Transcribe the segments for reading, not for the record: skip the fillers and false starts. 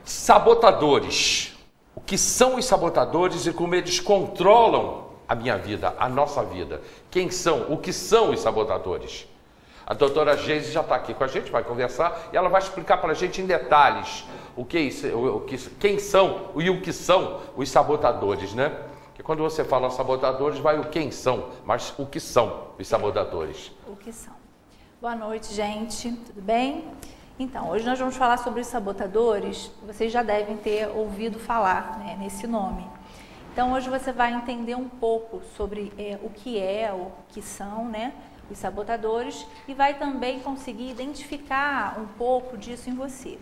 Sabotadores. O que são os sabotadores e como eles controlam a minha vida, a nossa vida? Quem são? O que são os sabotadores? A doutora Geise já está aqui com a gente, vai conversar e ela vai explicar para a gente em detalhes quem são e o que são os sabotadores, né? Porque quando você fala sabotadores, vai o quem são, mas o que são os sabotadores? O que são? Boa noite, gente, tudo bem? Então, hoje nós vamos falar sobre os sabotadores. Vocês já devem ter ouvido falar, né, nesse nome. Então, hoje você vai entender um pouco sobre o que são, né, os sabotadores, e vai também conseguir identificar um pouco disso em você.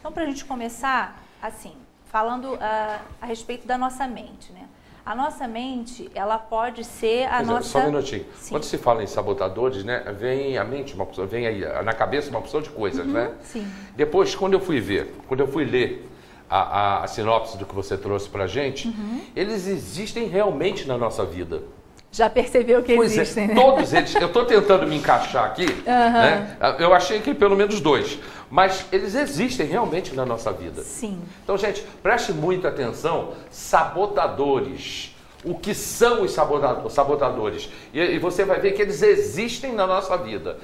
Então, para a gente começar, assim, falando a respeito da nossa mente, né? A nossa mente, ela pode ser a nossa... Só um minutinho. Sim. Quando se fala em sabotadores, né, vem à mente, vem aí na cabeça uma porção de coisas, né? Sim. Depois, quando eu fui ler a sinopse do que você trouxe pra gente, eles existem realmente na nossa vida. Já percebeu que Pois existem, né? Todos eles. Eu estou tentando me encaixar aqui, né? Eu achei que pelo menos 2, mas eles existem realmente na nossa vida. Sim. Então, gente, preste muita atenção. Sabotadores. O que são os sabotadores? E você vai ver que eles existem na nossa vida.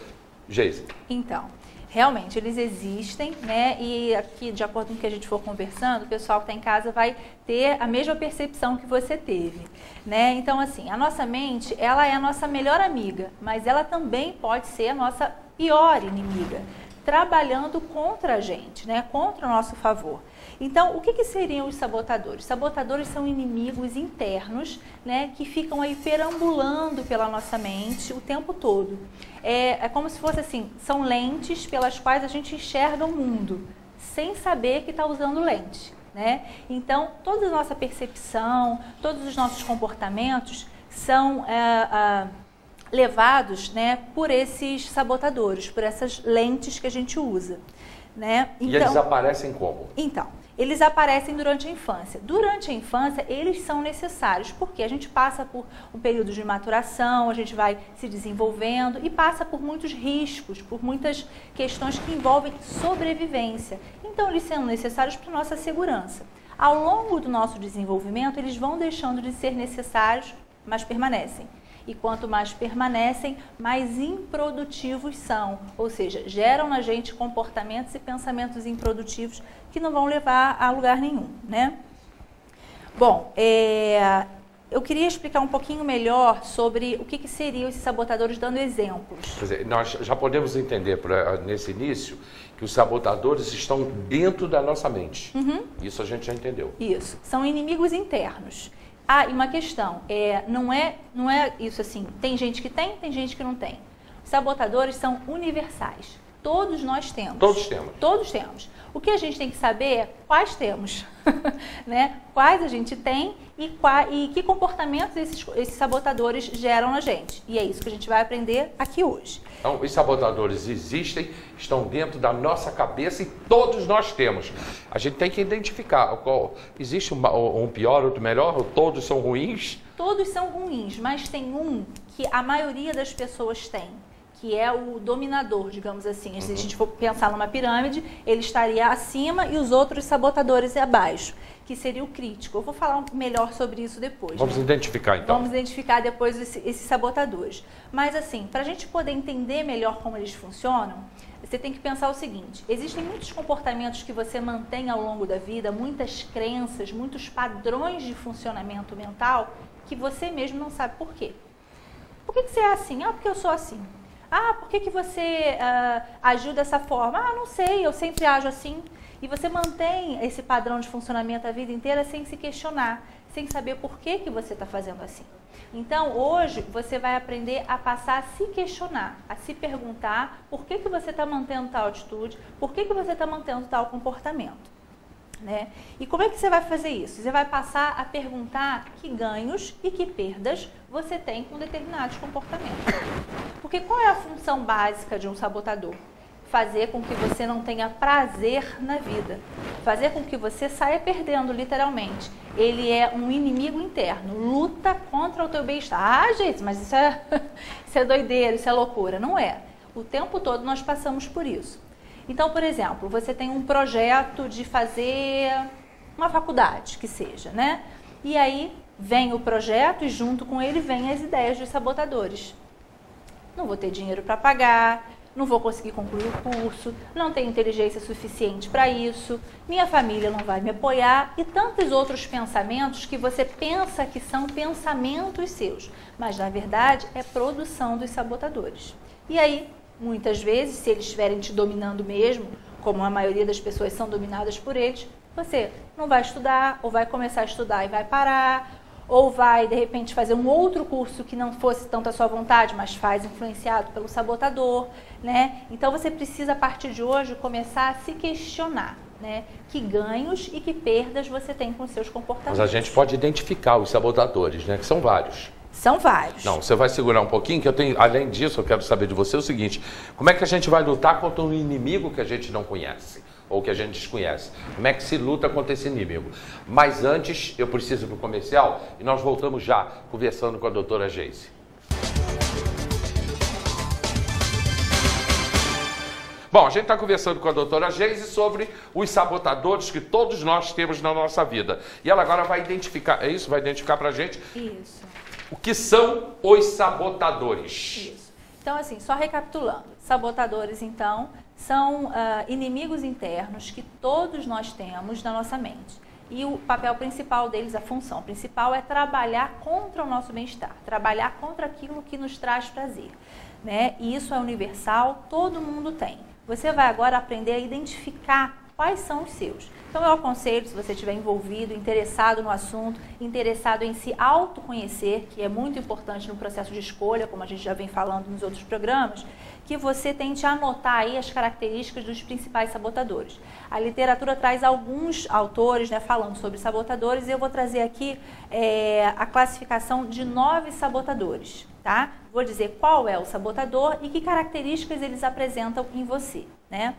Geise. Então, realmente, eles existem, né? E aqui, de acordo com o que a gente for conversando, o pessoal que está em casa vai ter a mesma percepção que você teve, né? Então, assim, a nossa mente, ela é a nossa melhor amiga, mas ela também pode ser a nossa pior inimiga, trabalhando contra a gente, né? Contra o nosso favor. Então, o que seriam os sabotadores? Sabotadores são inimigos internos, né, que ficam aí perambulando pela nossa mente o tempo todo. É como se fosse assim, são lentes pelas quais a gente enxerga o mundo, sem saber que está usando lente, né? Então, toda a nossa percepção, todos os nossos comportamentos são levados, né, por esses sabotadores, por essas lentes que a gente usa, né? Então, e eles aparecem como? Então, eles aparecem durante a infância. Durante a infância, eles são necessários, porque a gente passa por um período de maturação, a gente vai se desenvolvendo e passa por muitos riscos, por muitas questões que envolvem sobrevivência. Então, eles são necessários para a nossa segurança. Ao longo do nosso desenvolvimento, eles vão deixando de ser necessários, mas permanecem. E quanto mais permanecem, mais improdutivos são, ou seja, geram na gente comportamentos e pensamentos improdutivos que não vão levar a lugar nenhum, né? Bom, eu queria explicar um pouquinho melhor sobre o que seriam esses sabotadores, dando exemplos. Quer dizer, nós já podemos entender nesse início que os sabotadores estão dentro da nossa mente. Isso a gente já entendeu. Isso, são inimigos internos. E uma questão, não é isso assim, tem gente que tem gente que não tem. Os sabotadores são universais, todos nós temos. Todos temos. Todos temos. O que a gente tem que saber é quais temos, né? Quais a gente tem e que comportamentos esses sabotadores geram na gente. E é isso que a gente vai aprender aqui hoje. Então, os sabotadores existem, estão dentro da nossa cabeça e todos nós temos. A gente tem que identificar. Existe um pior, outro melhor, ou todos são ruins? Todos são ruins, mas tem um que a maioria das pessoas tem, que é o dominador, digamos assim. Se a gente for pensar numa pirâmide, ele estaria acima e os outros sabotadores abaixo, que seria o crítico. Eu vou falar melhor sobre isso depois. Vamos identificar, então. Vamos identificar depois esses sabotadores. Mas, assim, para a gente poder entender melhor como eles funcionam, você tem que pensar o seguinte: existem muitos comportamentos que você mantém ao longo da vida, muitas crenças, muitos padrões de funcionamento mental que você mesmo não sabe por quê. Por que você é assim? Porque eu sou assim. Por que você agiu dessa forma? Não sei, eu sempre ajo assim. E você mantém esse padrão de funcionamento a vida inteira sem se questionar, sem saber por que você está fazendo assim. Então, hoje, você vai aprender a passar a se questionar, a se perguntar por que você está mantendo tal atitude, por que você está mantendo tal comportamento. Né? E como é que você vai fazer isso? Você vai passar a perguntar que ganhos e que perdas você tem com determinados comportamentos. Porque qual é a função básica de um sabotador? Fazer com que você não tenha prazer na vida. Fazer com que você saia perdendo, literalmente. Ele é um inimigo interno, luta contra o teu bem-estar. Gente, mas isso é doideira, isso é loucura. Não é. O tempo todo nós passamos por isso. Então, por exemplo, você tem um projeto de fazer uma faculdade, que seja, né? E aí vem o projeto e junto com ele vem as ideias dos sabotadores. Não vou ter dinheiro para pagar, não vou conseguir concluir o curso, não tenho inteligência suficiente para isso, minha família não vai me apoiar e tantos outros pensamentos que você pensa que são pensamentos seus, mas na verdade é produção dos sabotadores. E aí, muitas vezes, se eles estiverem te dominando mesmo, como a maioria das pessoas são dominadas por eles, você não vai estudar ou vai começar a estudar e vai parar, ou vai, de repente, fazer um outro curso que não fosse tanto a sua vontade, mas faz influenciado pelo sabotador, né? Então, você precisa, a partir de hoje, começar a se questionar, né? Que ganhos e que perdas você tem com seus comportamentos. Mas a gente pode identificar os sabotadores, né? Que são vários. São vários. Não, você vai segurar um pouquinho, que eu tenho, além disso, eu quero saber de você o seguinte: como é que a gente vai lutar contra um inimigo que a gente não conhece? Ou que a gente desconhece? Como é que se luta contra esse inimigo? Mas antes, eu preciso ir para o comercial e nós voltamos já conversando com a doutora Geise. Bom, a gente está conversando com a doutora Geise sobre os sabotadores que todos nós temos na nossa vida. E ela agora vai identificar, é isso? Vai identificar para a gente? Isso. O que são os sabotadores? Isso. Então, assim, só recapitulando. Sabotadores, então, são inimigos internos que todos nós temos na nossa mente. E o papel principal deles, a função principal, é trabalhar contra o nosso bem-estar, trabalhar contra aquilo que nos traz prazer, né? E isso é universal, todo mundo tem. Você vai agora aprender a identificar quais são os seus. Então eu aconselho, se você estiver envolvido, interessado no assunto, interessado em se autoconhecer, que é muito importante no processo de escolha, como a gente já vem falando nos outros programas, que você tente anotar aí as características dos principais sabotadores. A literatura traz alguns autores, né, falando sobre sabotadores, e eu vou trazer aqui a classificação de 9 sabotadores, tá? Vou dizer qual é o sabotador e que características eles apresentam em você, né?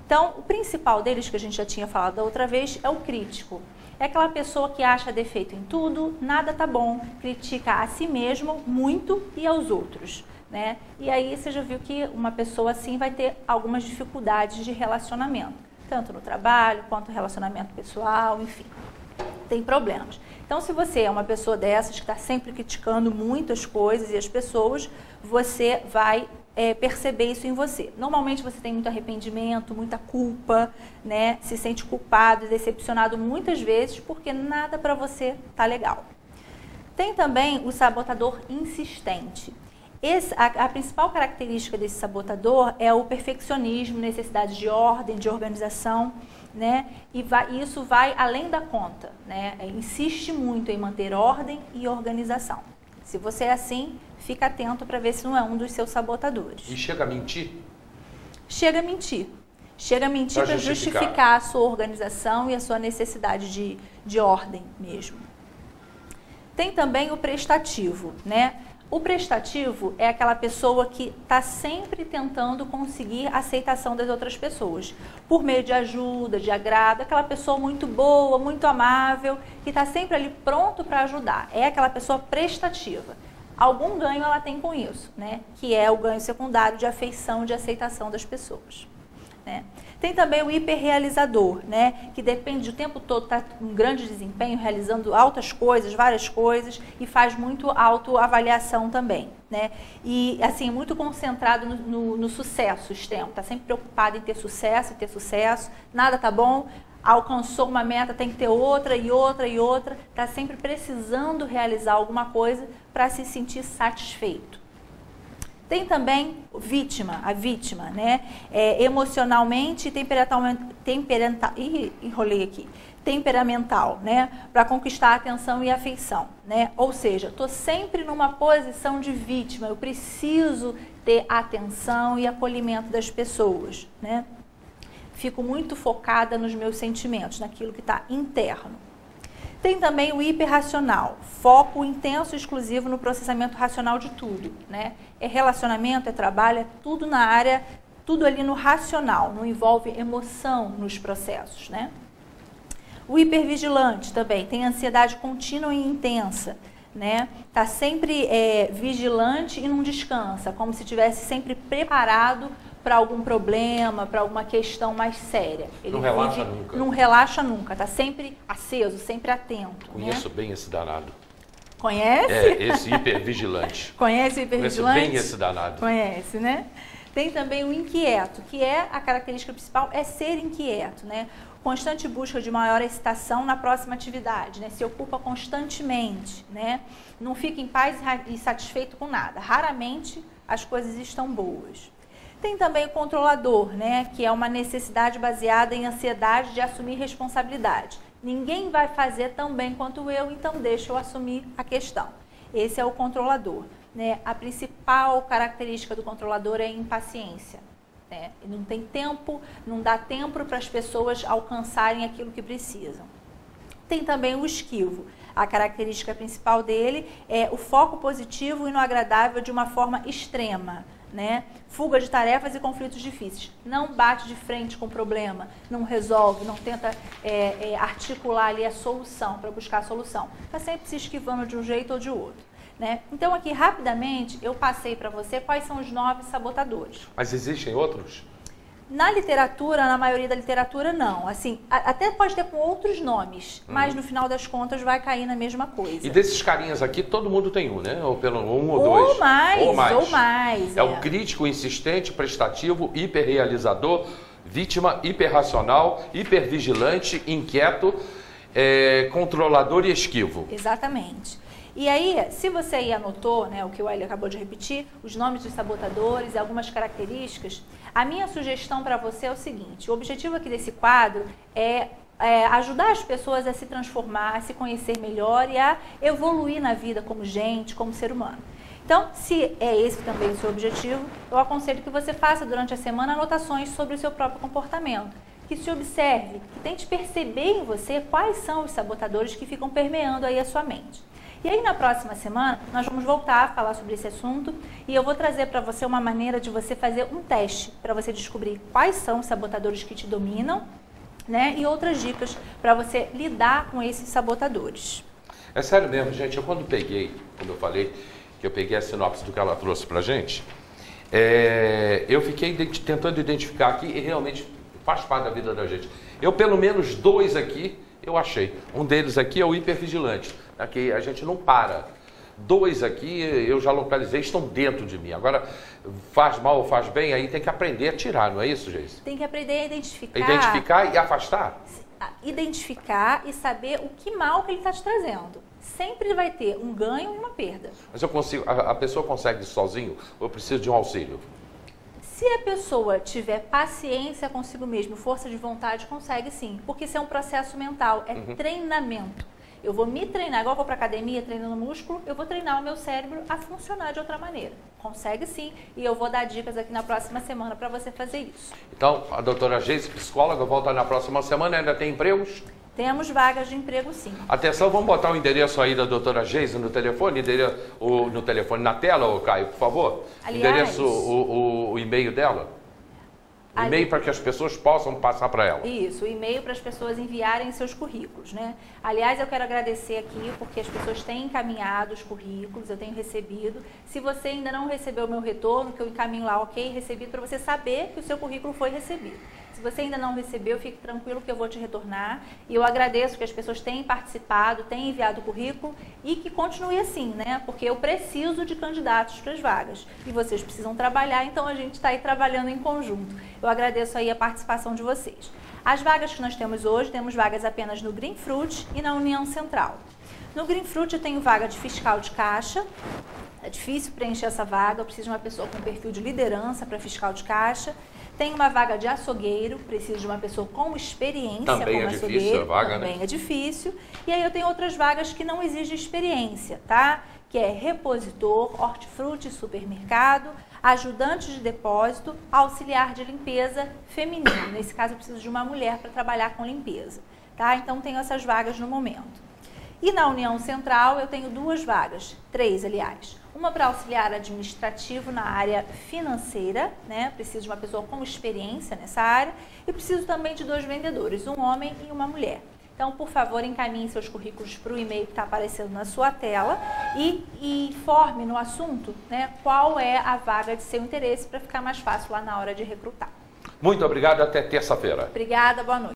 Então, o principal deles, que a gente já tinha falado da outra vez, é o crítico. É aquela pessoa que acha defeito em tudo, nada tá bom, critica a si mesmo muito e aos outros, né? E aí você já viu que uma pessoa assim vai ter algumas dificuldades de relacionamento, tanto no trabalho quanto no relacionamento pessoal, enfim, tem problemas. Então, se você é uma pessoa dessas que está sempre criticando muito as coisas e as pessoas, você vai perceber isso em você. Normalmente você tem muito arrependimento, muita culpa, né? Se sente culpado, decepcionado muitas vezes porque nada para você tá legal. Tem também o sabotador insistente. A principal característica desse sabotador é o perfeccionismo, necessidade de ordem, de organização, né? E isso vai além da conta, né? Insiste muito em manter ordem e organização. Se você é assim, fica atento para ver se não é um dos seus sabotadores. E chega a mentir? Chega a mentir. Chega a mentir para justificar a sua organização e a sua necessidade de ordem mesmo. Tem também o prestativo, né? O prestativo é aquela pessoa que está sempre tentando conseguir a aceitação das outras pessoas, por meio de ajuda, de agrado, aquela pessoa muito boa, muito amável, que está sempre ali pronto para ajudar. É aquela pessoa prestativa. Algum ganho ela tem com isso, né? Que é o ganho secundário de afeição, de aceitação das pessoas, né? Tem também o hiperrealizador, né? Que depende o tempo todo, está com um grande desempenho, realizando altas coisas, várias coisas, e faz muito autoavaliação também, né? E assim, muito concentrado no sucesso extremo, está sempre preocupado em ter sucesso, nada tá bom, alcançou uma meta, tem que ter outra e outra e outra, está sempre precisando realizar alguma coisa para se sentir satisfeito. Tem também a vítima, né? Emocionalmente e temperamental, né? Para conquistar a atenção e a afeição, né? Ou seja, estou sempre numa posição de vítima, eu preciso ter atenção e acolhimento das pessoas, né? Fico muito focada nos meus sentimentos, naquilo que está interno. Tem também o hiperracional, foco intenso e exclusivo no processamento racional de tudo, né? É relacionamento, é trabalho, é tudo na área, tudo ali no racional, não envolve emoção nos processos, né? O hipervigilante também tem ansiedade contínua e intensa, né? Tá sempre vigilante e não descansa, como se estivesse sempre preparado para algum problema, para alguma questão mais séria. Ele não relaxa nunca. Não relaxa nunca, está sempre aceso, sempre atento. Conheço bem esse danado. Conhece? Esse hipervigilante. Conhece o hipervigilante? Conheço bem esse danado. Conhece, né? Tem também o inquieto, que é a característica principal, é ser inquieto, né? Constante busca de maior excitação na próxima atividade, né? Se ocupa constantemente, né? Não fica em paz e satisfeito com nada. Raramente as coisas estão boas. Tem também o controlador, né? Que é uma necessidade baseada em ansiedade de assumir responsabilidade. Ninguém vai fazer tão bem quanto eu, então deixa eu assumir a questão. Esse é o controlador, né? A principal característica do controlador é a impaciência. Não tem tempo, não dá tempo para as pessoas alcançarem aquilo que precisam. Tem também o esquivo. A característica principal dele é o foco positivo e no agradável de uma forma extrema, né? Fuga de tarefas e conflitos difíceis. Não bate de frente com o problema, não resolve, não tenta articular ali a solução, para buscar a solução. Está sempre se esquivando de um jeito ou de outro. Né? Então aqui rapidamente eu passei para você quais são os 9 sabotadores. Mas existem outros? Na literatura, na maioria da literatura não, assim, até pode ter com outros nomes, mas no final das contas vai cair na mesma coisa. E desses carinhas aqui todo mundo tem um, né? Ou pelo um ou dois. Ou mais. É o crítico, insistente, prestativo, hiperrealizador, vítima, hiperracional, hipervigilante, inquieto, controlador e esquivo. Exatamente. E aí, se você aí anotou, né, o que o Hélio acabou de repetir, os nomes dos sabotadores e algumas características, a minha sugestão para você é o seguinte: o objetivo aqui desse quadro é ajudar as pessoas a se transformar, a se conhecer melhor e a evoluir na vida como gente, como ser humano. Então, se é esse também o seu objetivo, eu aconselho que você faça durante a semana anotações sobre o seu próprio comportamento, que se observe, que tente perceber em você quais são os sabotadores que ficam permeando aí a sua mente. E aí na próxima semana nós vamos voltar a falar sobre esse assunto e eu vou trazer para você uma maneira de você fazer um teste para você descobrir quais são os sabotadores que te dominam, né? E outras dicas para você lidar com esses sabotadores. É sério mesmo, gente. Eu quando eu falei que eu peguei a sinopse do que ela trouxe pra gente, eu fiquei tentando identificar aqui e realmente faz parte da vida da gente. Eu pelo menos 2 aqui eu achei. Um deles aqui é o hipervigilante. Aqui a gente não para. 2 aqui eu já localizei, estão dentro de mim. Agora, faz mal ou faz bem, aí tem que aprender a tirar, não é isso, Geise? Tem que aprender a identificar. Identificar e afastar? Identificar e saber o que mal que ele está te trazendo. Sempre vai ter um ganho e uma perda. Mas a pessoa consegue sozinho ou eu preciso de um auxílio? Se a pessoa tiver paciência consigo mesmo, força de vontade, consegue sim. Porque isso é um processo mental, é treinamento. Eu vou me treinar, igual eu vou para academia treinando músculo, eu vou treinar o meu cérebro a funcionar de outra maneira. Consegue sim, e eu vou dar dicas aqui na próxima semana para você fazer isso. Então, a doutora Geise, psicóloga, volta na próxima semana, ainda tem empregos? Temos vagas de emprego sim. Atenção, vamos botar o endereço aí da doutora Geise no telefone, no telefone na tela, Caio, por favor. Aliás, endereço, o e-mail dela. O e-mail para que as pessoas possam passar para ela. Isso, o e-mail para as pessoas enviarem seus currículos, né? Aliás, eu quero agradecer aqui porque as pessoas têm encaminhado os currículos, eu tenho recebido. Se você ainda não recebeu o meu retorno, que eu encaminho lá, ok, recebido, para você saber que o seu currículo foi recebido. Se você ainda não recebeu, fique tranquilo que eu vou te retornar. E eu agradeço que as pessoas tenham participado, tenham enviado o currículo e que continue assim, né? Porque eu preciso de candidatos para as vagas. E vocês precisam trabalhar, então a gente está aí trabalhando em conjunto. Eu agradeço aí a participação de vocês. As vagas que nós temos hoje, temos vagas apenas no Greenfruit e na União Central. No Greenfruit eu tenho vaga de fiscal de caixa. É difícil preencher essa vaga, eu preciso de uma pessoa com perfil de liderança para fiscal de caixa. Tem uma vaga de açougueiro, preciso de uma pessoa com experiência também como açougueiro. Difícil a vaga, também né? É difícil. E aí eu tenho outras vagas que não exigem experiência, tá? Que é repositor, hortifruti, supermercado, ajudante de depósito, auxiliar de limpeza feminino. Nesse caso eu preciso de uma mulher para trabalhar com limpeza, tá? Então tenho essas vagas no momento. E na União Central eu tenho 2 vagas, 3 aliás. Uma para auxiliar administrativo na área financeira, né? Preciso de uma pessoa com experiência nessa área. E preciso também de 2 vendedores, um homem e uma mulher. Então, por favor, encaminhe seus currículos para o e-mail que está aparecendo na sua tela e informe no assunto, né, qual é a vaga de seu interesse para ficar mais fácil lá na hora de recrutar. Muito obrigado, até terça-feira. Obrigada, boa noite.